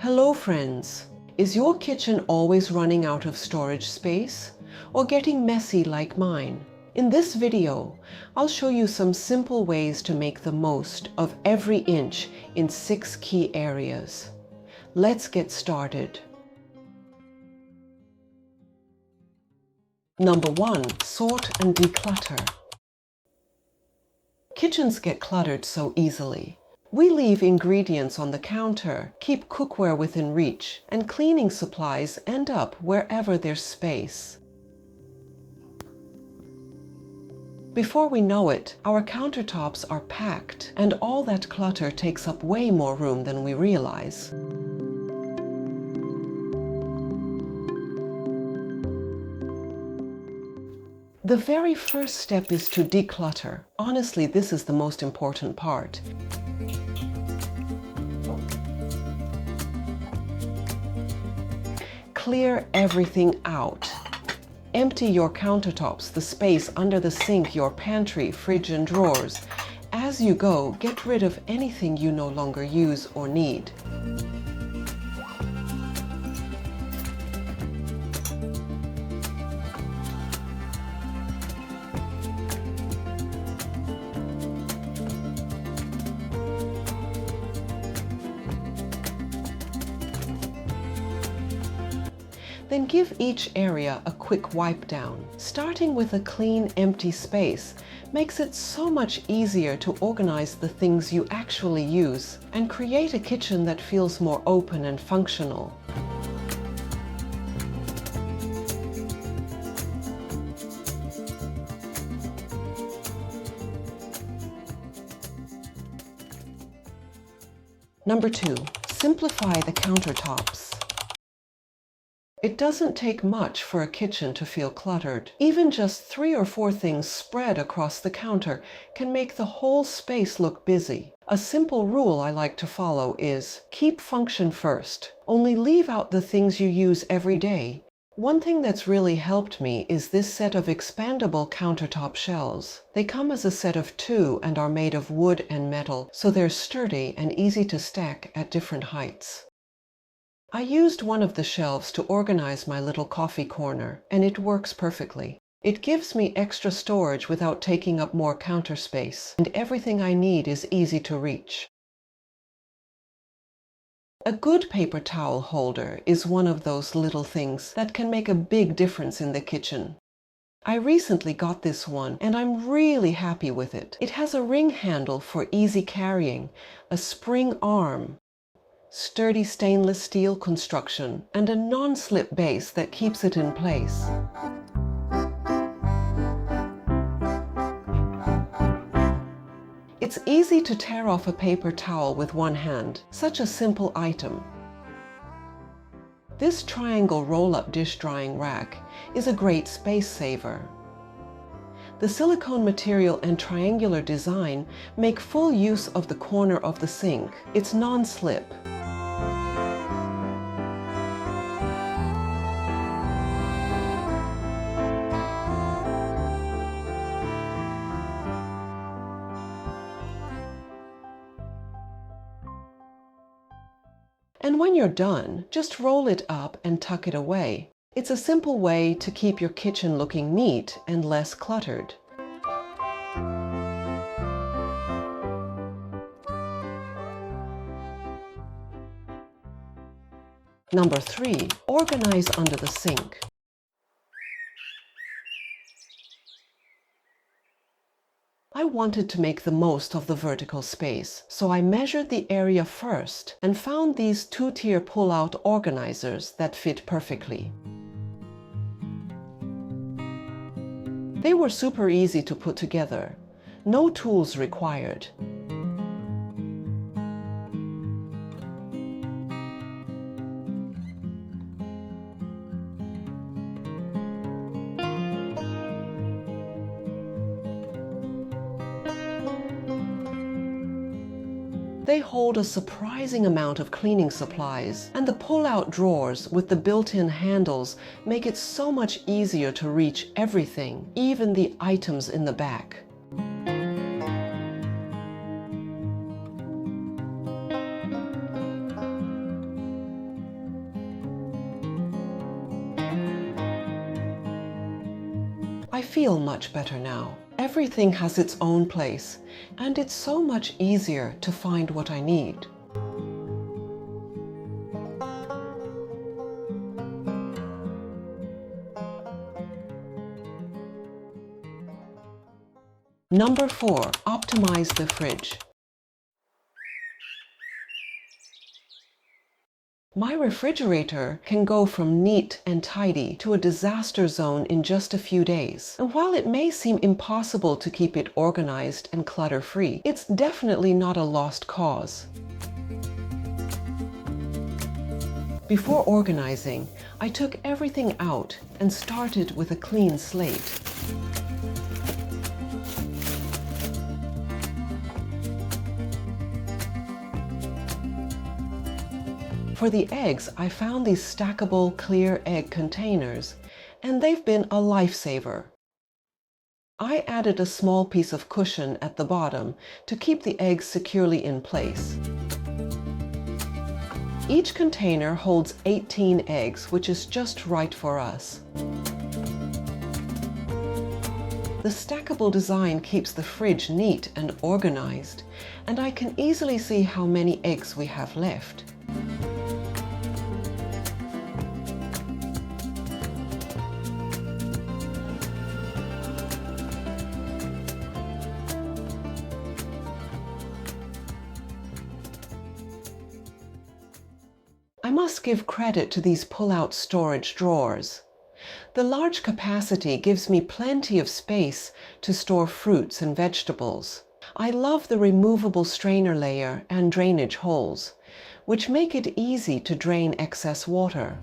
Hello friends! Is your kitchen always running out of storage space or getting messy like mine? In this video, I'll show you some simple ways to make the most of every inch in 6 key areas. Let's get started. Number 1. Sort and declutter. Kitchens get cluttered so easily. We leave ingredients on the counter, keep cookware within reach, and cleaning supplies end up wherever there's space. Before we know it, our countertops are packed, and all that clutter takes up way more room than we realize. The very first step is to declutter. Honestly, this is the most important part. Clear everything out. Empty your countertops, the space under the sink, your pantry, fridge, and drawers. As you go, get rid of anything you no longer use or need. Then give each area a quick wipe down. Starting with a clean, empty space makes it so much easier to organize the things you actually use and create a kitchen that feels more open and functional. Number 2. Simplify the countertops. It doesn't take much for a kitchen to feel cluttered. Even just 3 or 4 things spread across the counter can make the whole space look busy. A simple rule I like to follow is keep function first. Only leave out the things you use every day. One thing that's really helped me is this set of expandable countertop shelves. They come as a set of 2 and are made of wood and metal, so they're sturdy and easy to stack at different heights. I used one of the shelves to organize my little coffee corner, and it works perfectly. It gives me extra storage without taking up more counter space, and everything I need is easy to reach. A good paper towel holder is one of those little things that can make a big difference in the kitchen. I recently got this one, and I'm really happy with it. It has a ring handle for easy carrying, a spring arm, sturdy stainless steel construction, and a non-slip base that keeps it in place. It's easy to tear off a paper towel with one hand, such a simple item. This triangle roll-up dish drying rack is a great space saver. The silicone material and triangular design make full use of the corner of the sink. It's non-slip. And when you're done, just roll it up and tuck it away. It's a simple way to keep your kitchen looking neat and less cluttered. Number 3. Organize under the sink. I wanted to make the most of the vertical space, so I measured the area first and found these 2-tier pull-out organizers that fit perfectly. They were super easy to put together. No tools required. They hold a surprising amount of cleaning supplies, and the pull-out drawers with the built-in handles make it so much easier to reach everything, even the items in the back. I feel much better now. Everything has its own place, and it's so much easier to find what I need. Number 4, optimize the fridge. My refrigerator can go from neat and tidy to a disaster zone in just a few days. And while it may seem impossible to keep it organized and clutter-free, it's definitely not a lost cause. Before organizing, I took everything out and started with a clean slate. For the eggs, I found these stackable clear egg containers, and they've been a lifesaver. I added a small piece of cushion at the bottom to keep the eggs securely in place. Each container holds 18 eggs, which is just right for us. The stackable design keeps the fridge neat and organized, and I can easily see how many eggs we have left. I must give credit to these pull-out storage drawers. The large capacity gives me plenty of space to store fruits and vegetables. I love the removable strainer layer and drainage holes, which make it easy to drain excess water.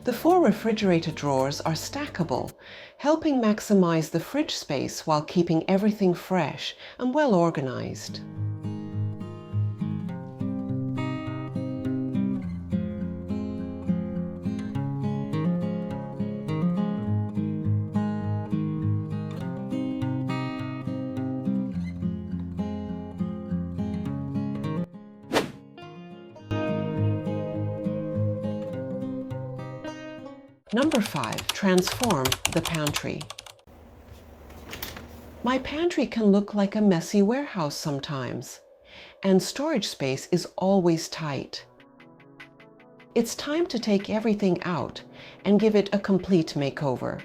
The 4 refrigerator drawers are stackable, helping maximize the fridge space while keeping everything fresh and well organized. Number 5, transform the pantry. My pantry can look like a messy warehouse sometimes, and storage space is always tight. It's time to take everything out and give it a complete makeover.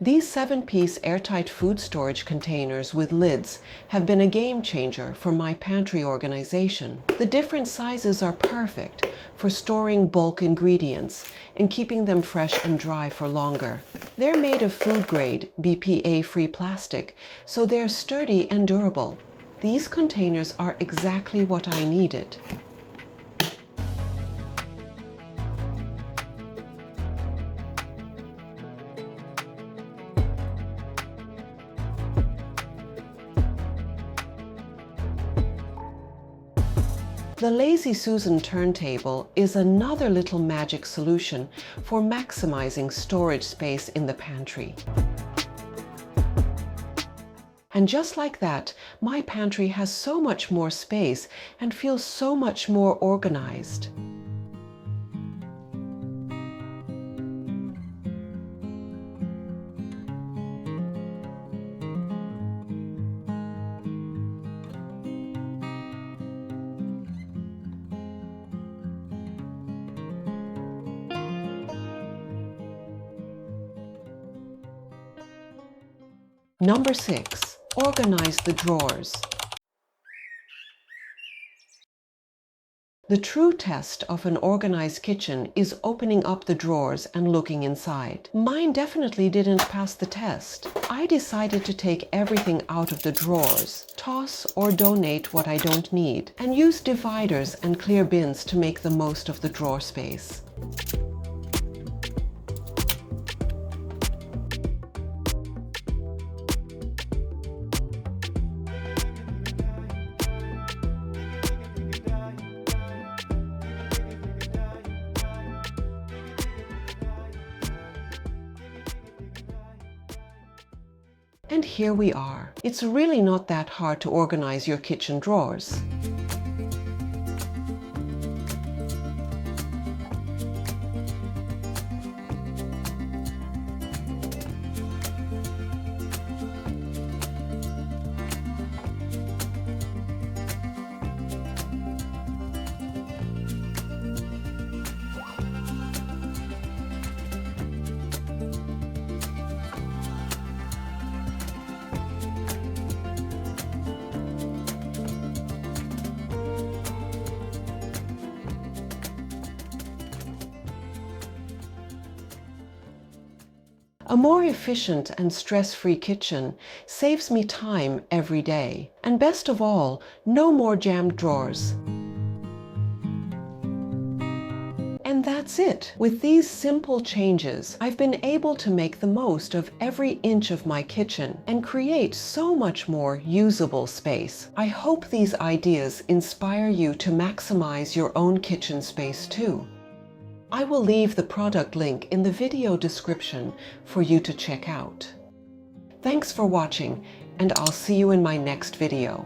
These 7-piece airtight food storage containers with lids have been a game changer for my pantry organization. The different sizes are perfect for storing bulk ingredients and keeping them fresh and dry for longer. They're made of food-grade, BPA-free plastic, so they're sturdy and durable. These containers are exactly what I needed. The Lazy Susan turntable is another little magic solution for maximizing storage space in the pantry. And just like that, my pantry has so much more space and feels so much more organized. Number 6, organize the drawers. The true test of an organized kitchen is opening up the drawers and looking inside. Mine definitely didn't pass the test. I decided to take everything out of the drawers, toss or donate what I don't need, and use dividers and clear bins to make the most of the drawer space. And here we are. It's really not that hard to organize your kitchen drawers. A more efficient and stress-free kitchen saves me time every day. And best of all, no more jammed drawers. And that's it. With these simple changes, I've been able to make the most of every inch of my kitchen and create so much more usable space. I hope these ideas inspire you to maximize your own kitchen space too. I will leave the product link in the video description for you to check out. Thanks for watching, and I'll see you in my next video.